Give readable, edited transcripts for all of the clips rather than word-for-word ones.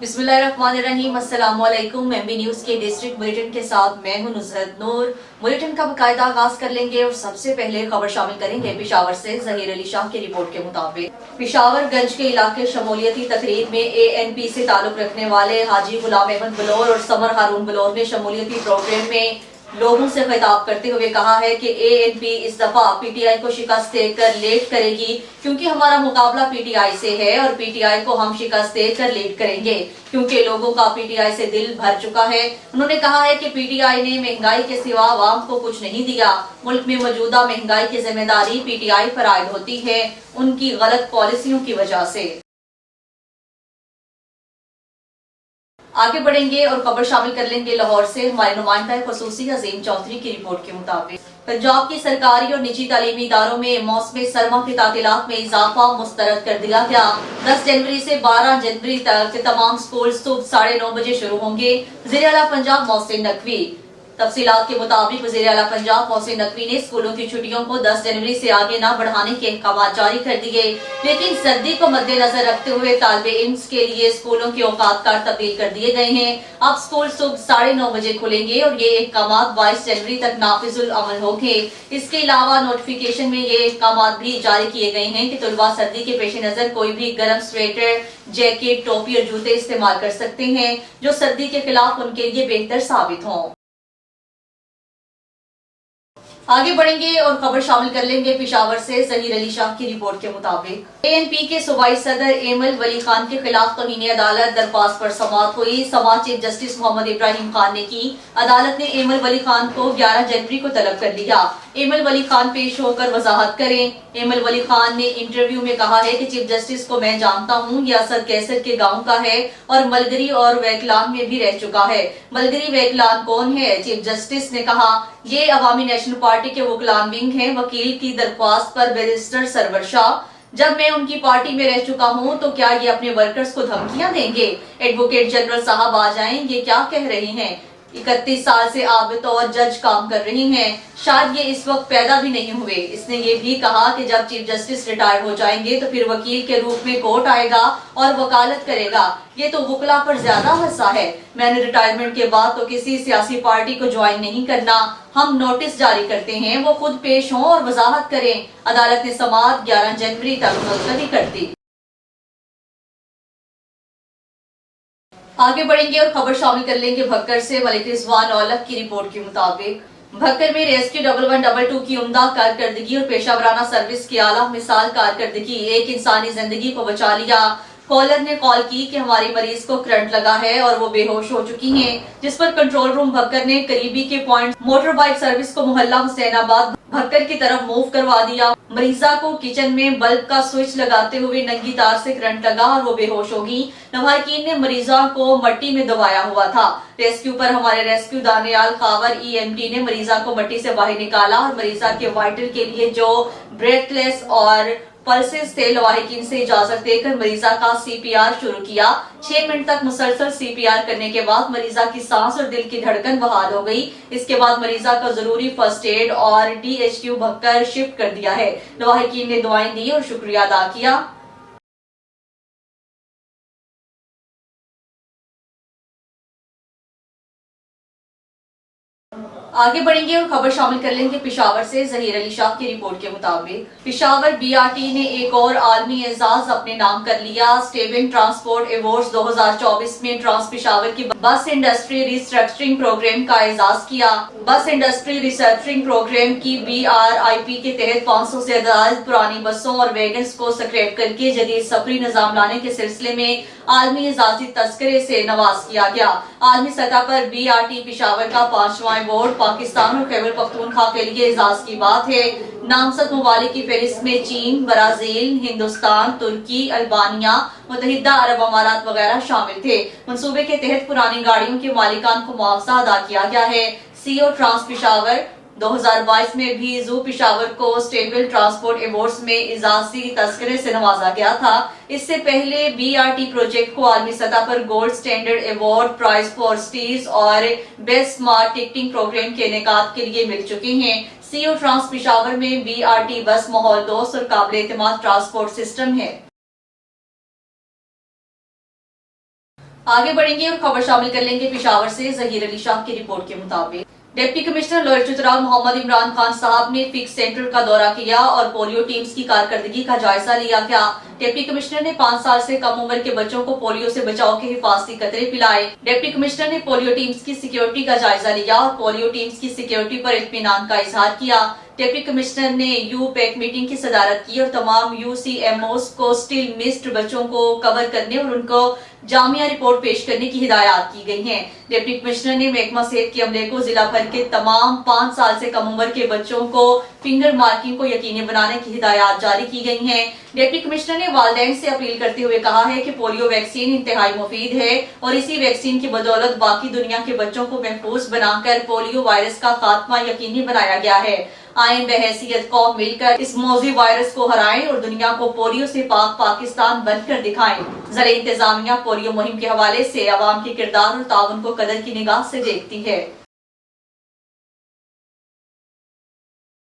बिस्मिल्लाहिर्रहमानिर्रहीम। अस्सलाम वालेकुम। एमबी न्यूज के डिस्ट्रिक्ट बुलेटिन के साथ मैं हूं नुसरत नूर। बुलेटिन का बाकायदा आगाज कर लेंगे और सबसे पहले खबर शामिल करेंगे पेशावर से जहीर अली शाह की रिपोर्ट के मुताबिक पेशावर गंज के इलाके शमूलियती तकरीब में ANP से ताल्लुक रखने वाले हाजी गुलाम अहमद बलोर और समर हारून बलोर ने शमूलियती प्रोग्राम में लोगों से खिताब करते हुए कहा है कि ANP इस दफा PTI को शिकस्त देकर लीड करेगी, क्योंकि हमारा मुकाबला PTI से है और PTI को हम शिकस्त देकर लीड करेंगे, क्योंकि लोगों का PTI से दिल भर चुका है। उन्होंने कहा है कि PTI ने महंगाई के सिवा आवाम को कुछ नहीं दिया। मुल्क में मौजूदा महंगाई की जिम्मेदारी PTI पर आयद होती है, उनकी गलत पॉलिसियों की वजह से। आगे बढ़ेंगे और खबर शामिल कर लेंगे लाहौर से। हमारे नुमाइंदा खसूसी अजीम चौधरी की रिपोर्ट के मुताबिक पंजाब की सरकारी और निजी तालीमी इदारों में मौसम सरमा की तातीलात में इजाफा मुस्तरद कर दिया गया। 10 जनवरी से 12 जनवरी तक तमाम स्कूल सुबह 9:30 बजे शुरू होंगे। वज़ीर आला पंजाब मोहसिन नकवी तफसीलात के मुताबिक वज़ीर आला पंजाब मोहसिन नकवी ने स्कूलों की छुट्टियों को 10 जनवरी से आगे न बढ़ाने के अहकाम जारी कर दिए, लेकिन सर्दी को मद्देनजर रखते हुए तालिबे इल्म के लिए स्कूलों के औकात तब्दील कर दिए गए हैं। अब स्कूल सुबह 9:30 बजे खुलेंगे और ये अहकाम 22 जनवरी तक नाफिजुल अमल होंगे। इसके अलावा नोटिफिकेशन में ये अहकाम भी जारी किए गए हैं कि तलबा सर्दी के पेश नजर कोई भी गर्म स्वेटर, जैकेट, टोपी और जूते इस्तेमाल कर सकते हैं, जो सर्दी के खिलाफ उनके लिए बेहतर साबित हों। आगे बढ़ेंगे और खबर शामिल कर लेंगे पेशावर से जहीर अली शाह की रिपोर्ट के मुताबिक ANP के सूबाई सदर एमल वली खान के खिलाफ तौहीन अदालत दरख्वास्त पर समाअत हुई। समाअत चीफ जस्टिस मोहम्मद इब्राहिम खान ने की। अदालत ने एमल वली खान को 11 जनवरी को तलब कर लिया। एमल वली खान पेश होकर वजाहत करें। एमल वली खान ने इंटरव्यू में कहा है कि चीफ जस्टिस को मैं जानता हूँ, ये असद कैसर के गाँव का है और मलगरी और वैकलान में भी रह चुका है। मलगरी वैकलान कौन है? चीफ जस्टिस ने कहा ये अवामी नेशनल पार्टी के वकलान विंग हैं। वकील की दरख्वास्त पर बैरिस्टर सरवर शाह, जब मैं उनकी पार्टी में रह चुका हूं तो क्या ये अपने वर्कर्स को धमकियां देंगे? एडवोकेट जनरल साहब आ जाएं, ये क्या कह रहे हैं? 31 साल से आप बतौर जज काम कर रही हैं, शायद ये इस वक्त पैदा भी नहीं हुए। इसने ये भी कहा कि जब चीफ जस्टिस रिटायर हो जाएंगे तो फिर वकील के रूप में कोर्ट आएगा और वकालत करेगा। ये तो वकला पर ज्यादा हंसा है। मैंने रिटायरमेंट के बाद तो किसी सियासी पार्टी को ज्वाइन नहीं करना। हम नोटिस जारी करते हैं, वो खुद पेश हों और वजाहत करें। अदालत ने समाअत 11 जनवरी तक मुलतवी कर दी। आगे बढ़ेंगे और खबर शामिल कर लेंगे भक्कर से। मलिक रिजवान औलख की रिपोर्ट के मुताबिक भक्कर में रेस्क्यू 1112 की उम्दा कारकर्दगी और पेशावराना सर्विस की आला मिसाल कारकर्दगी एक इंसानी जिंदगी को बचा लिया। कॉलर ने कॉल की कि हमारी मरीज को करंट लगा है और वो बेहोश हो चुकी हैं, जिस पर कंट्रोल रूम भक्कर ने करीबी के पॉइंट मोटर बाइक सर्विस को मोहल्ला हुसैनाबाद भक्कर की तरफ मूव करवा दिया। मरीजा को किचन में बल्ब का स्विच लगाते हुए नंगी तार से करंट लगा और वो बेहोश हो गई। नवाहिकीन ने मरीजा को मट्टी में दबाया हुआ था। रेस्क्यू पर हमारे रेस्क्यू दानियाल खावर EMT ने मरीजा को मट्टी से बाहर निकाला और मरीजा के वाइटल के लिए जो ब्रेथलेस और पल्सेस थे, लवाहिकीन से इजाजत देकर मरीजा का CPR शुरू किया। 6 मिनट तक मुसलसल CPR करने के बाद मरीजा की सांस और दिल की धड़कन बहाल हो गई। इसके बाद मरीजा का जरूरी फर्स्ट एड और DHQ भक्कर शिफ्ट कर दिया है। लवाहिकीन ने दुआएं दी और शुक्रिया अदा किया। आगे बढ़ेंगे और खबर शामिल कर लेंगे पेशावर से। जहीर अली शाह की रिपोर्ट के मुताबिक पेशावर BRT ने एक और आलमी एजाज अपने नाम कर लिया। स्टेबिंग ट्रांसपोर्ट अवार्ड्स 2024 में ट्रांस पेशावर की बस इंडस्ट्री रिस्ट्रक्चरिंग प्रोग्राम का एजाज किया। बस इंडस्ट्री रिस्ट्रक्चरिंग प्रोग्राम की BRIP के तहत 500 से ज्यादा पुरानी बसों और वैगन्स को स्क्रैप करके जदीद सफरी निजाम लाने के सिलसिले में आलमी एजाजी तस्करे से नवाज किया गया। आलमी सतह पर BRT पेशावर का 5वां अवार्ड पाकिस्तान और खैबर पख्तूनख्वा के लिए एजाज की बात है। नामजद ममालिक की फहरिस्त में चीन, ब्राजील, हिंदुस्तान, तुर्की, अल्बानिया, मुत्तहिदा अरब अमारात वगैरह शामिल थे। मंसूबे के तहत पुरानी गाड़ियों के मालिकान को मुआवजा अदा किया गया है। CEO ट्रांस पेशावर 2022 में भी जू पेशावर को स्टेबल ट्रांसपोर्ट अवार्ड्स में इजाजी तस्करे से नवाजा गया था। इससे पहले BRT प्रोजेक्ट को आलमी सतह पर gold standard award, prize for स्टीज और बेस्ट स्मार्ट टिकटिंग प्रोग्राम के इनेकाद के लिए मिल चुके हैं। CEO ट्रांस पेशावर में BRT बस माहौल दोस्त और काबिल एतमाद ट्रांसपोर्ट सिस्टम है। आगे बढ़ेंगे और खबर शामिल कर लेंगे पेशावर से जहीर अली शाह की रिपोर्ट के मुताबिक deputy commissioner lower Chatra Mohammad Imran Khan साहब ने फिक्स सेंटर का दौरा किया और पोलियो टीम्स की कारकर्दगी का जायजा लिया गया। डिप्टी कमिश्नर ने 5 साल से कम उम्र के बच्चों को पोलियो से बचाव के हिफाजती कतरे पिलाए। डिप्टी कमिश्नर ने पोलियो टीम्स की सिक्योरिटी का जायजा लिया और पोलियो टीम्स की सिक्योरिटी पर इत्मीनान का इजहार किया। डिप्टी कमिश्नर ने यू पैक मीटिंग की सदारत की और तमाम यूसीएमओस को स्टिल मिस्ड बच्चों को कवर करने और उनको जामिया रिपोर्ट पेश करने की हिदायत की गई है। डिप्टी कमिश्नर ने महकमा सेहत के अमले को जिला भर के तमाम 5 साल से कम उम्र के बच्चों को फिंगर मार्किंग को यकीनी बनाने की हिदायत जारी की गई हैं। डिप्टी कमिश्नर ने वालिदैन से अपील करते हुए कहा है कि पोलियो वैक्सीन इंतहाई मुफीद है और इसी वैक्सीन की बदौलत बाकी दुनिया के बच्चों को महफूज बनाकर पोलियो वायरस का खात्मा यकीनी बनाया गया है। आइन बहैसियत कौम मिलकर इस मौजी वायरस को हराएं और दुनिया को पोलियो से पाक पाकिस्तान बनकर दिखाएं। ज़िला इंतजामिया पोलियो मुहिम के हवाले से अवाम के किरदार और ताउन को कदर की निगाह से देखती है।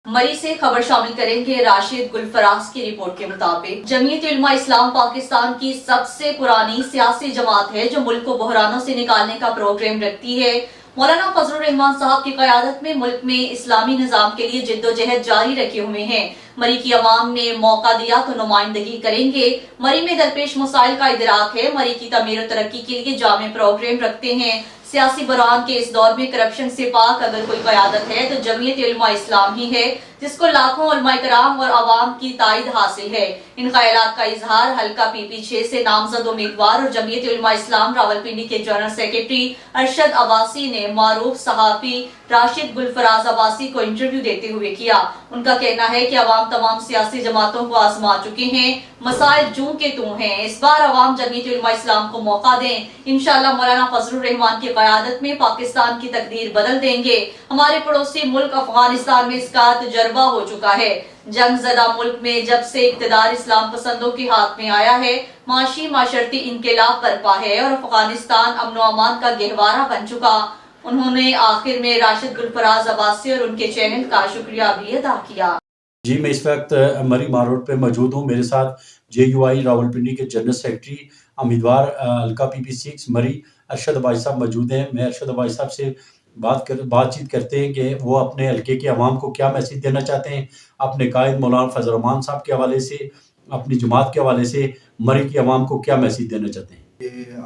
मरी से खबर शामिल करेंगे राशिद गुलफराज की रिपोर्ट के मुताबिक जमीयत उलमा इस्लाम पाकिस्तान की सबसे पुरानी सियासी जमात है जो मुल्क को बहरानों से निकालने का प्रोग्राम रखती है। मौलाना फजलुर रहमान साहब की क़यादत में मुल्क में इस्लामी निज़ाम के लिए जिद्दोजहद जारी रखे हुए हैं। मरी की अवाम ने मौका दिया तो नुमाइंदगी करेंगे। मरी में दरपेश मसाइल का इदराक है। मरी की तमीर और तरक्की के लिए जामे प्रोग्राम रखते हैं। सियासी बहरान के इस दौर में करप्शन से पाक अगर कोई क़यादत है तो जमीयत उलमा इस्लाम ही है, जिसको लाखों उलमा कराम और अवाम की ताईद हासिल है। इन ख्यालात का इजहार हल्का पीपी 6 से नामजद उम्मीदवार और जमीयत उलमा इस्लाम रावलपिंडी के जनरल सेक्रेटरी अरशद अब्बासी ने मारूफ सहाफी राशिद गुलफराज अब्बासी को इंटरव्यू देते हुए किया। उनका कहना है कि अवाम तमाम सियासी जमातों को आजमा चुके हैं, मसाइल जूं के तूं हैं। इस बार अवाम जमीयत उलमा इस्लाम को मौका दें। इंशाअल्लाह मौलाना फजलुर रहमान की क़यादत में पाकिस्तान की तकदीर बदल देंगे। हमारे पड़ोसी मुल्क अफगानिस्तान में इसका तजर्बा हो चुका है। जंग ज़दा मुल्क में जब से इक़्तिदार इस्लाम पसंदों के हाथ में आया है, माशी माशरती इनकलाब बरपा है और अफगानिस्तान अमन व अमान का गहवारा बन चुका। उन्होंने आखिर में राशिद गुलफराज अब्बासी और उनके चैनल का शुक्रिया भी अदा किया। जी, मैं इस वक्त मरी मार रोड पे मौजूद हूँ। मेरे साथ JUI रावलपिंडी के जनरल सेक्रेटरी उम्मीदवार हल्का PP6 मरी अरशद अब्बासी साहब मौजूद हैं। मैं अरशद अब्बासी साहब से बातचीत करते हैं कि वो अपने हल्के के अवाम को क्या मैसेज देना चाहते हैं, अपने कायद मौलाना फजल रहमान साहब के हवाले से, अपनी जमात के हवाले से मरी के अवाम को क्या मैसेज देना चाहते हैं।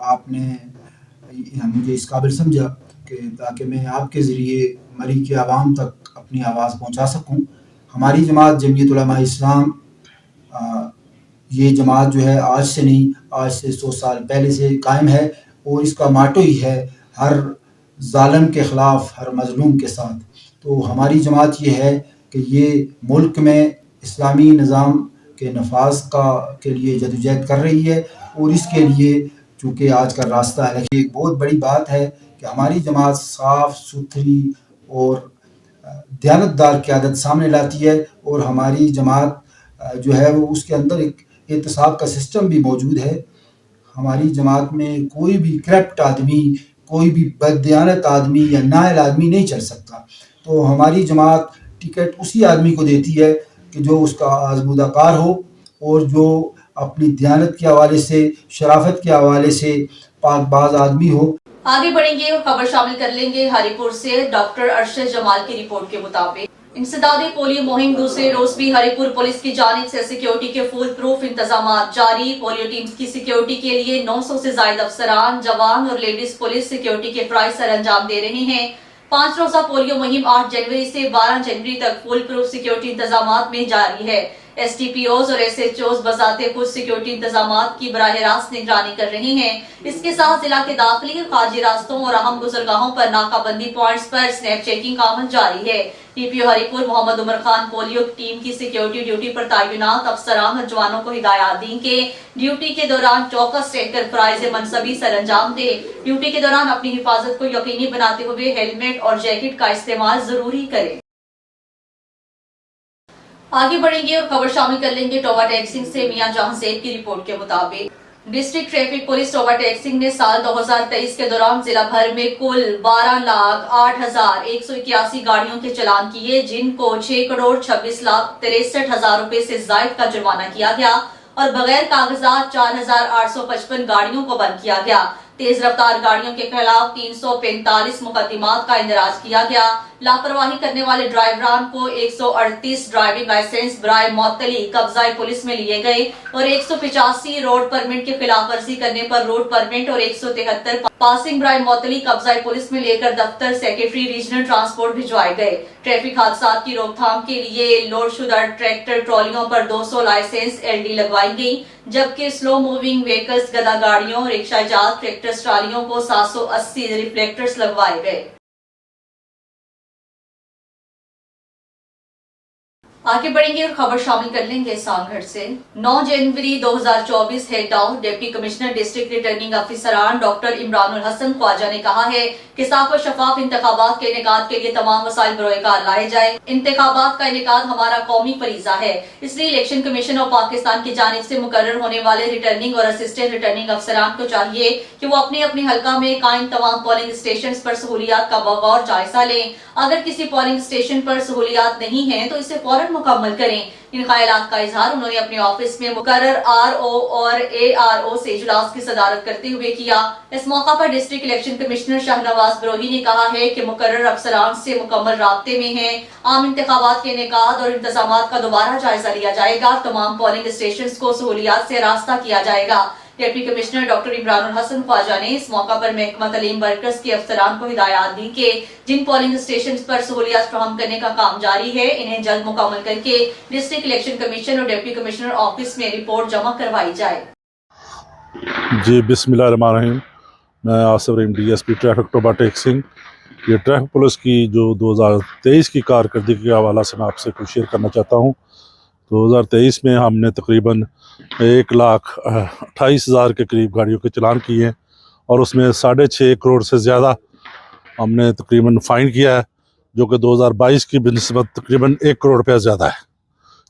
आपने मुझे इस काबिल समझा कि ताकि मैं आपके ज़रिए मरी के अवाम तक अपनी आवाज़ पहुँचा सकूँ। हमारी जमात जमीयत उलमा इस्लाम ये जमात जो है आज से नहीं, आज से 100 साल पहले से कायम है और इसका माटो ही है हर ज़ालिम के ख़िलाफ़, हर मज़लूम के साथ। तो हमारी जमात ये है कि ये मुल्क में इस्लामी निज़ाम के नफाज के लिए जदोजहद कर रही है और इसके लिए चूँकि आज का रास्ता है। एक बहुत बड़ी बात है कि हमारी जमात साफ़ सुथरी और दयानतदार क़यादत सामने लाती है और हमारी जमात जो है वो उसके अंदर एक एहतसाब का सिस्टम भी मौजूद है। हमारी जमात में कोई भी करप्ट आदमी, कोई भी बददियानत आदमी या नाअहल आदमी नहीं चल सकता। तो हमारी जमात टिकट उसी आदमी को देती है कि जो उसका आज़मूदा कार हो और जो अपनी दयानत के हवाले से, शराफत के हवाले से पाकबाज आदमी हो। आगे बढ़ेंगे और खबर शामिल कर लेंगे हरिपुर से डॉक्टर अरशद जमाल की रिपोर्ट के मुताबिक इंसदादी पोलियो मुहिम दूसरे रोज भी हरिपुर पुलिस की जानिब से सिक्योरिटी के फुल प्रूफ इंतजाम जारी। पोलियो टीम्स की सिक्योरिटी के लिए 900 से जायद अफसरान, जवान और लेडीज पुलिस सिक्योरिटी के फ्राइज सर अंजाम दे रहे हैं। 5 रोजा पोलियो मुहिम 8 जनवरी से 12 जनवरी तक फुल प्रूफ सिक्योरिटी इंतजाम में जारी है। STPOs और SHOs बजाते खुद सिक्योरिटी इंतजाम की बराह रास्त निगरानी कर रहे हैं। इसके साथ जिला के दाखिली और खारजी रास्तों और अहम गुजरगाहों पर नाकाबंदी पॉइंट्स पर स्नैप चेकिंग का अमल जारी है। TPO Haripur Mohammad Umar Khan polio team की सिक्योरिटी ड्यूटी पर तैनात अफसरान और जवानों को हिदायत दी कि ड्यूटी के दौरान चौकस रहकर फराइज मनसबी सर अंजाम दे। ड्यूटी के दौरान अपनी हिफाजत को यकीनी बनाते हुए हेलमेट और जैकेट का इस्तेमाल जरूरी करें। आगे बढ़ेंगे और खबर शामिल कर लेंगे टोबा टैक्सिंग से मियां जहां सेब की रिपोर्ट के मुताबिक district traffic police Toba Tek Singh ने साल 2023 के दौरान जिला भर में कुल 12,08,181 गाड़ियों के चालान किए, जिनको 6,26,63,000 रुपए से जायद का जुर्माना किया गया और बगैर कागजात 4,855 गाड़ियों को बंद किया गया। तेज रफ्तार गाड़ियों के खिलाफ 345 मुकदमात का इंदराज किया गया। लापरवाही करने वाले ड्राइवरान को 138 ड्राइविंग लाइसेंस बराए मुअत्तली कब्जाए पुलिस में लिए गए और 185 रोड परमिट की खिलाफ वर्जी करने पर रोड परमिट और 173 पासिंग बराए मुअत्तली कब्जाए पुलिस में लेकर दफ्तर सेक्रेटरी रीजनल ट्रांसपोर्ट भिजवाए गए। ट्रैफिक हादसा की रोकथाम के लिए लोडशुदा ट्रैक्टर ट्रॉलियों पर 200 लाइसेंस LD लगवाई गई, जबकि स्लो मूविंग व्हीकल्स गदा गाड़ियों, रिक्शा जात ट्रैक्टर ट्रालियों को 780 रिफ्लेक्टर्स लगवाए गए। आगे बढ़ेंगे और खबर शामिल कर लेंगे सानगढ़ से। 9 जनवरी 2024 head of deputy commissioner district returning अफसरान डॉक्टर इमरानुल हसन ख्वाजा ने कहा है कि साफ और शफाफ इंतखाबात के इनेकाद के लिए तमाम वसाइल बरोकार लाए जाए। इंतखाबात का इनेकाद हमारा कौमी फरीजा है, इसलिए इलेक्शन कमीशन और पाकिस्तान की जानिब से मुकर्रर होने वाले रिटर्निंग और असिस्टेंट रिटर्निंग अफसरान को चाहिए कि वो अपने अपने हल्का में कायम तमाम पोलिंग स्टेशन पर सहूलियात का बगौर जायजा लें। अगर किसी पोलिंग स्टेशन पर सहूलियात नहीं है तो इसे फौरन मुकम्मल करें। इन ख्यालात का इजहार उन्होंने अपने ऑफिस में मुकर्रर RO और ARO से इजलास की सदारत करते हुए किया। इस मौका पर district election commissioner Shahnawaz Barohi ने कहा है कि मुकर्रर अफसरान से मुकम्मल राब्ते में हैं। आम इंतखाबात के इनेकाद और इंतजामात का दोबारा जायजा लिया जाएगा। तमाम पोलिंग स्टेशन को सहूलियात से रास्ता किया जाएगा। Deputy commissioner doctor Imranul Hasan Khawaja ने इस मौका पर महकमा तालीम वर्कर्स के अफसरान को हिदायत दी कि जिन पोलिंग स्टेशन पर सहूलियात फराहम करने का काम जारी है, इन्हें जल्द मुकम्मल करके डिस्ट्रिक्ट इलेक्शन कमीशन और डिप्टी कमिश्नर ऑफिस में रिपोर्ट जमा करवाई जाए। जी बिस्मिल्लाहिर्रहमानिर्रहीम। मैं आसिफ रहीम DSP ट्रैफिक टोबा टेक सिंह। ये ट्रैफिक पुलिस की जो 2023 की कारकर्दगी के हवाला से मैं आपसे कुछ शेयर करना चाहता हूँ। 2023 में हमने तकरीबन 1,28,000 के करीब गाड़ियों के चलान किए हैं और उसमें 6.5 करोड़ से ज़्यादा हमने तकरीबन फ़ाइन किया है, जो कि 2022 की बिनिस्बत तकरीबन 1 करोड़ रुपया ज़्यादा है।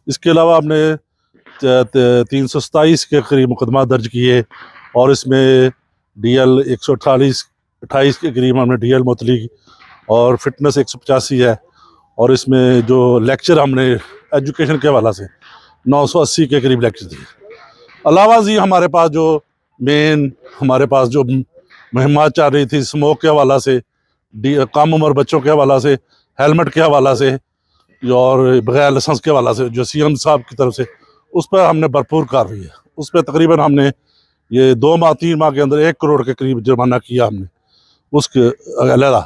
इसके अलावा हमने 327 के करीब मुकदमा दर्ज किए और इसमें DL 128 के करीब हमने DL मुअत्तली और फिटनेस 185 है और इसमें जो लेक्चर हमने एजुकेशन के हवाला से 980 के करीब लेक्चर दिए। अलावा जी हमारे पास जो मेन हमारे पास जो मुहिम्मात चल रही थी स्मोक के हवाला से, कम उम्र बच्चों के हवाला से, हेलमेट के हवाला से और बगैर लाइसेंस के हवाला से जो CM साहब की तरफ से, उस पर हमने भरपूर कार्रवाई है। उस पर तकरीबन हमने ये 2 माह 3 माह के अंदर 1 करोड़ के करीब जुर्माना किया हमने उसके अलहदा।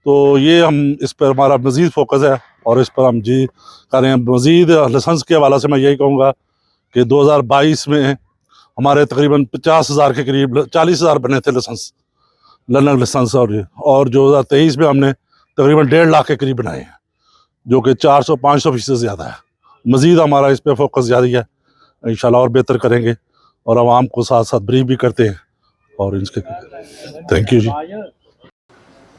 तो ये हम इस पर हमारा मज़ीद फोकस है और इस पर हम जी करें। मज़ीद लाइसेंस के हवाला से मैं यही कहूँगा कि 2022 में हमारे तकरीबन 50,000 के करीब 40,000 बने थे लाइसेंस, लर्नर लाइसेंस और 2023 में हमने तकरीबन 1.5 लाख के करीब बनाए हैं, जो कि 400-500% ज़्यादा है। मज़ीद हमारा इस पर फोकस जारी है, इंशाल्लाह और बेहतर करेंगे और आवाम को साथ साथ ब्रीफ भी करते हैं और इसके थैंक यू जी।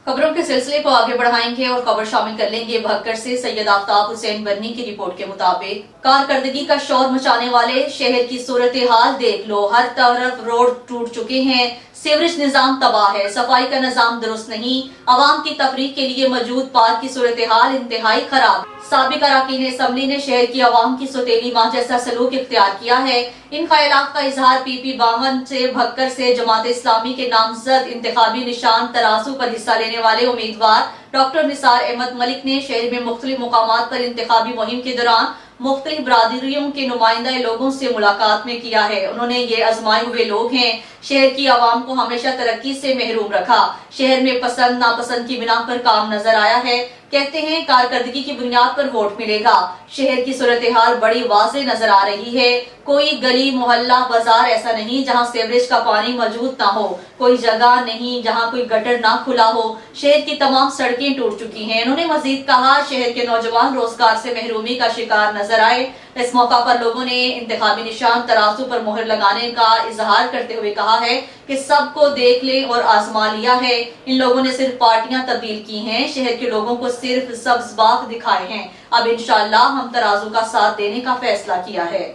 खबरों के सिलसिले को आगे बढ़ाएंगे और खबर शामिल कर लेंगे भक्कर से। सैयद आफ्ताब हुसैन बन्नी की रिपोर्ट के मुताबिक कारकर्दगी का शोर मचाने वाले शहर की सूरत हाल देख लो। हर तरफ रोड टूट चुके हैं, सीवरेज निजाम तबाह है, सफाई का निजाम दुरुस्त नहीं, आवाम की तफरीक के लिए मौजूद पार्क की सूरत हाल इंतहाई खराब। साबिक अरकान असम्बली ने शहर की आवाम की सौतेली माँ जैसा सलूक इख्तियार किया है। इन ख्यालात का इजहार PP 52 से भक्कर से जमात इस्लामी के नामजद इंतखाबी निशान तराजू पर हिस्सा लेने वाले उम्मीदवार डॉक्टर निसार अहमद मलिक ने शहर में मुख्तलिफ मुकामात पर इंतखाबी मुहिम के दौरान मुख्तलिफ बरादरियों के नुमाइंदा लोगों से मुलाकात में किया है। उन्होंने ये आजमाए हुए लोग हैं। शहर की आवाम को हमेशा तरक्की से महरूम रखा। शहर में पसंद नापसंद की बिना पर काम नजर आया है। कहते हैं कारकर्दगी की बुनियाद पर वोट मिलेगा। शहर की सूरत हाल बड़ी वाज़ेह नजर आ रही है। कोई गली मोहल्ला बाजार ऐसा नहीं जहां सीवरेज का पानी मौजूद ना हो, कोई जगह नहीं जहां कोई गटर ना खुला हो। शहर की तमाम सड़कें टूट चुकी हैं। उन्होंने मजीद कहा शहर के नौजवान रोजगार से महरूमी का शिकार नजर आए। इस मौका पर लोगों ने इंतखाबी निशान तराजू पर मोहर लगाने का इजहार करते हुए कहा है कि सबको देख ले और आजमा लिया है। इन लोगों ने सिर्फ पार्टियां तब्दील की हैं, शहर के लोगों को सिर्फ सब्ज बाग दिखाए हैं। अब इंशाअल्लाह हम तराजू का साथ देने का फैसला किया है।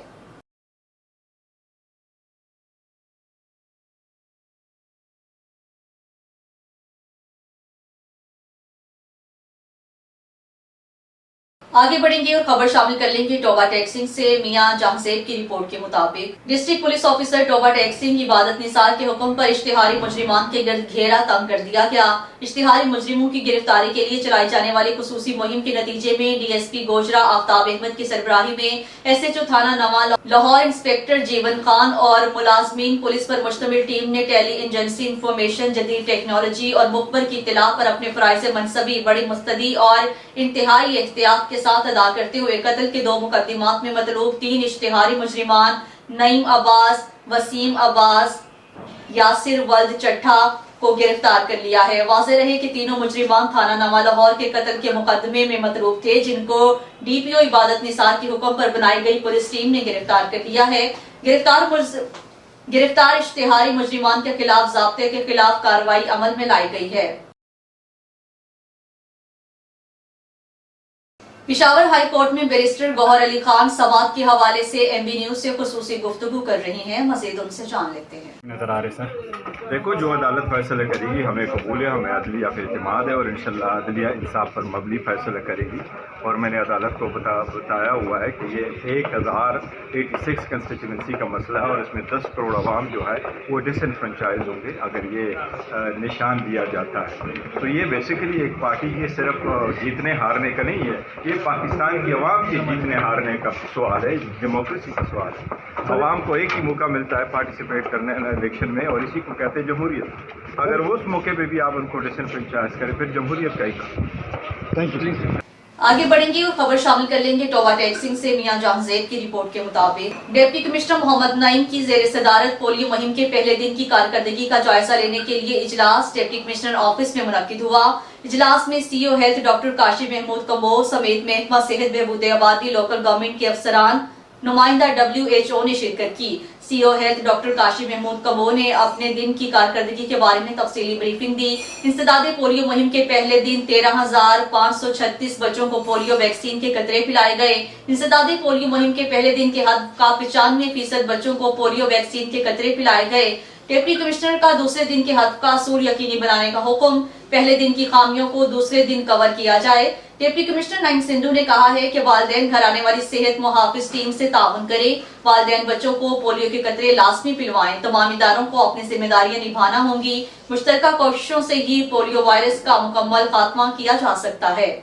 आगे बढ़ेंगे और खबर शामिल कर लेंगे टोबा टैक्सिंग से मियां जहांजेब की रिपोर्ट के मुताबिक district police officer Toba Tek Singh Ibadat Nisar के हुक्म पर इश्तिहारी मुजरिमान के गिर्द घेरा तंग कर दिया गया। इश्तिहारी मुजरिमों की गिरफ्तारी के लिए चलाई जाने वाली खुसूसी मुहिम के नतीजे में डीएसपी गोजरा आफ्ताब अहमद की सरबराही में एसएचओ थाना नवा लाहौर इंस्पेक्टर जीवन खान और मुलाजमीन पुलिस पर मुश्तमिल टीम ने टेली एजेंसी इंफॉर्मेशन, जदीद टेक्नोलॉजी और मुखबर की इत्तला पर अपने फराइज़ मनसबी बड़ी मुस्तदी और इंतहाई एहतियात के साथ अदा करते हुए कत्ल के 2 मुकदमात में मतलूब 3 इश्तिहारी मुजरिमान नईम अब्बास, वसीम अब्बास, यासिर वल्द चट्ठा को गिरफ्तार कर लिया है। वाज़ेह रहे कि तीनों मुजरिमान थाना नवा लाहौर के कत्ल के मुकदमे में मतलूब थे, जिनको डीपीओ इबादत निसार के हुक्म पर बनाई गई पुलिस टीम ने गिरफ्तार कर लिया है। गिरफ्तार इश्तिहारी मुजरिमान के खिलाफ ज़ाब्ते के खिलाफ कार्रवाई अमल में लाई गई है। पिशावर हाई कोर्ट में बैरिस्टर गौहर अली खान समाअत के हवाले से एमबी न्यूज से खुसूसी गुफ्तगू कर रही हैं। मजीद उनसे जान लेते हैं। नजर आ रहे सर, देखो जो अदालत फैसला करेगी हमें कबूल है, हमें अदलिया पर एतमाद है और इंशाल्लाह अदलिया इंसाफ पर मबनी फैसला करेगी। और मैंने अदालत को बताया हुआ है कि ये 1086 कंस्टिट्यूंसी का मसला है और इसमें 10 करोड़ अवाम जो है वो डिसइनफ्रेंचाइज होंगे अगर ये निशान दिया जाता है। तो ये बेसिकली एक पार्टी ये सिर्फ जीतने हारने का नहीं है, ये पाकिस्तान की अवाम के जीतने हारने का सवाल है, डेमोक्रेसी का सवाल है। अवाम को एक ही मौका मिलता है पार्टिसिपेट करने इलेक्शन में और इसी को कहते हैं जमहूरियत। अगर वो उस मौके पे भी आप उनको डिसइनफ्रेंचाइज करें फिर जमहूरियत का ही। Thank you. आगे बढ़ेंगे और खबर शामिल कर लेंगे टोबा टैक्सिंग से मियां जहांजेब की रिपोर्ट के मुताबिक डिप्टी कमिश्नर मोहम्मद नईम की जेर सदारत पोलियो मुहिम के पहले दिन की कारकर्दगी का जायजा लेने के लिए इजलास डिप्टी कमिश्नर ऑफिस में मुनक्किद हुआ। इजलास में CEO health doctor Kashif Mahmood Kamboj समेत महकमा सेहत बहबूद आबादी, लोकल गवर्नमेंट के अफसरान, नुमाइंदा WHO ने शिरकत की। CEO health doctor Kashif Mahmood Kamboj ने अपने दिन की कारकर्दगी के बारे में तफसीली ब्रीफिंग दी। इंसदादे पोलियो मुहिम के पहले दिन 13,536 बच्चों को पोलियो वैक्सीन के कतरे पिलाए गए। इंसदादे पोलियो मुहिम के पहले दिन के हद का 95% बच्चों को पोलियो वैक्सीन के कतरे पिलाए गए। डिप्टी कमिश्नर का दूसरे दिन के हद का असूल यकीनी बनाने का हुक्म, पहले दिन की खामियों को दूसरे दिन कवर किया जाए। डिप्टी कमिश्नर नईम सिंधु ने कहा है कि वालिदैन घर आने वाली सेहत मुहाफिज टीम से ताउन करें, वालिदैन बच्चों को पोलियो के कतरे लाजमी पिलवाएं। तमाम इदारों को अपनी जिम्मेदारियां निभाना होंगी। मुश्तरका कोशिशों से ही पोलियो वायरस का मुकम्मल खात्मा किया जा सकता है।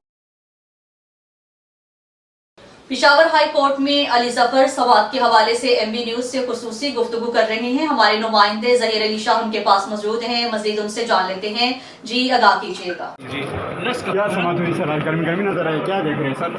पिशावर हाई कोर्ट में अली जफर समाअत के हवाले से एमबी न्यूज से खुसूसी गुफ्तगू कर रहे हैं। हमारे नुमाइंदे ज़हीर अली शाह उनके पास मौजूद हैं। मजीद उनसे जान लेते हैं। जी आगाह कीजिएगा। जी क्या समाअत हुई सर? आज गर्मी नजर आई, क्या देख रहे हैं सर?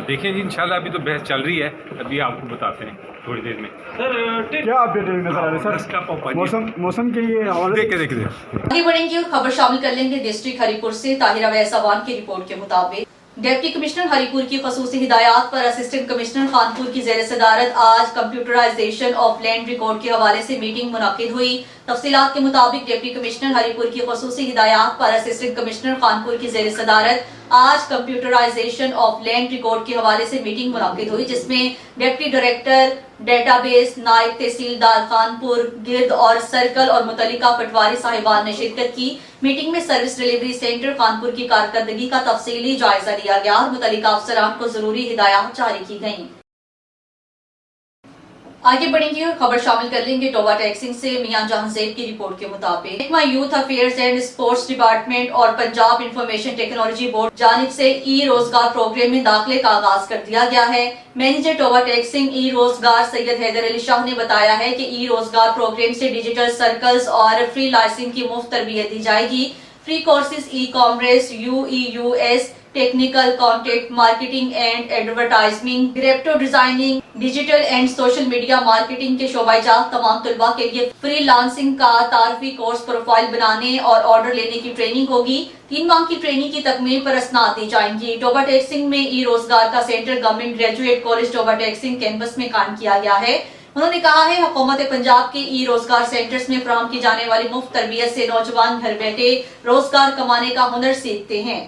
देखें जी, इंशाल्लाह अभी तो बहस चल रही है, अभी आपको बताते हैं थोड़ी देर में। सर क्या अपडेट नजर आ रहे हैं सर? मौसम के ये हवाले देखे आगे बढ़ेंगे और खबर शामिल कर लेंगे डिस्ट्रिक्ट हरीपुर से ताहिरा वैसावान की रिपोर्ट के मुताबिक डिप्टी कमिश्नर हरीपुर की खसूसी हिदायत पर असिस्टेंट कमिश्नर खानपुर की जेर सदारत आज कंप्यूटराइजेशन ऑफ लैंड रिकॉर्ड के हवाले से मीटिंग मुनक्किद हुई। तफसीलात के मुताबिक डिप्टी कमिश्नर हरीपुर की खसूसी हिदायत पर असिस्टेंट कमिश्नर खानपुर की जेर सदारत आज कंप्यूटराइजेशन ऑफ लैंड रिकॉर्ड के हवाले से मीटिंग मुनक्किद हुई, जिसमें डिप्टी डायरेक्टर डेटाबेस, नायब तहसीलदार खानपुर, गिर्द और सर्कल और मुतल्लिका पटवारी साहिबान ने शिरकत की। मीटिंग में सर्विस डिलीवरी सेंटर खानपुर की कारकर्दगी का तफसीली जायजा लिया गया और मुतल्लिका अफसरान को जरूरी हिदायत जारी की गयी। आगे बढ़ेंगे और खबर शामिल कर लेंगे टोबा टैक्सिंग से मियां जहांजेब की रिपोर्ट के मुताबिक महकमा youth affairs and sports department और पंजाब इंफॉर्मेशन टेक्नोलॉजी बोर्ड जानिब से ई रोजगार प्रोग्राम में दाखिले का आगाज कर दिया गया है। मैनेजर टोबा टैक्सिंग ई रोजगार सैयद हैदर अली शाह ने बताया है कि ई रोजगार प्रोग्राम से डिजिटल सर्कल्स और फ्री लाइसेंसिंग की मुफ्त तरबियत दी जाएगी। Free courses e commerce, UEUS, technical content marketing and advertisement, graphic designing, digital and social media marketing के शोबाजात तमाम तलबा के लिए फ्रीलांसिंग का तारफी कोर्स प्रोफाइल बनाने और ऑर्डर लेने की ट्रेनिंग होगी। 3 माह की ट्रेनिंग की तकमील पर असनाद दी जाएंगी। टोबा टैक्सिंग में ई रोजगार का centre government graduate college Toba Tek Singh campus में कायम किया गया है। उन्होंने कहा है हुकूमत पंजाब के ई रोजगार सेंटर्स में फराहम की जाने वाली मुफ्त तरबियत से नौजवान घर बैठे रोजगार कमाने का हुनर सीखते हैं।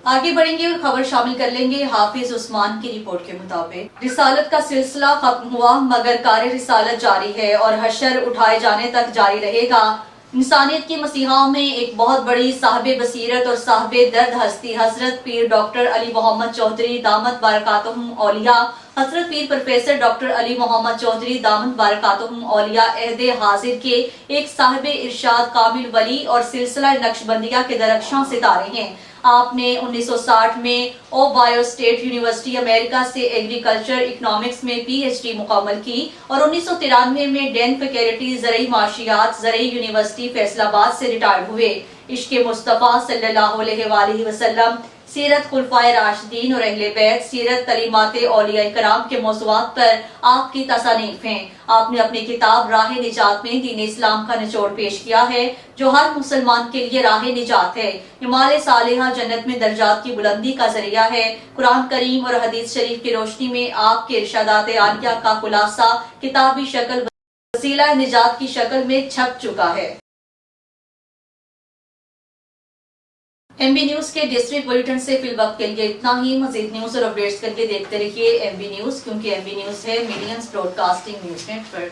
आगे बढ़ेंगे और खबर शामिल कर लेंगे हाफिज उस्मान की रिपोर्ट के मुताबिक रिसालत का सिलसिला खत्म हुआ मगर कार्य रिसालत जारी है और हशर उठाए जाने तक जारी रहेगा। इंसानियत की मसीहा में एक बहुत बड़ी साहिब बसीरत और साहिब दर्द हस्ती हजरत पीर डॉक्टर अली मोहम्मद चौधरी दामत बारकातुहुम औलिया, हजरत पीर प्रोफेसर डॉक्टर अली मोहम्मद चौधरी दामत बारकातुहुम औलिया अहदे हाजिर के एक साहिब इरशाद कामिल वली और सिलसिला नक्शबंदिया के दरख्शां सितारे हैं। आपने 1960 में ओहायो स्टेट यूनिवर्सिटी अमेरिका से एग्रीकल्चर इकोनॉमिक्स में पीएचडी मुकम्मल की और 1993 में डेन फैकल्टी ज़रई माशियात ज़रई यूनिवर्सिटी फैसलाबाद से रिटायर्ड हुए। इश्क़ मुस्तफ़ा सल्लल्लाहु अलैहि वसल्लम, सीरत खुलफाए राशिदीन और अहले बैत, सीरत तलीमाते औलिया कराम के मौज़ूआत पर आपकी तसानीफ हैं। आपने अपनी किताब राह निजात में दीन इस्लाम का निचोड़ पेश किया है, जो हर मुसलमान के लिए राह निजात है। हिमालय सालिहा जन्नत में दर्जात की बुलंदी का जरिया है। कुरान करीम और हदीस शरीफ की रोशनी में आपके इरशादात आलिया का खुलासा किताबी शक्ल वसीला निजात की शक्ल में छप चुका है। एमबी न्यूज के डिस्ट्रिक्ट बुलेटिन से फिल वक्त के लिए इतना ही। मजीद न्यूज और अपडेट्स के लिए देखते रहिए एमबी न्यूज, क्योंकि एमबी न्यूज है मिलियंस ब्रॉडकास्टिंग न्यूज नेटवर्क।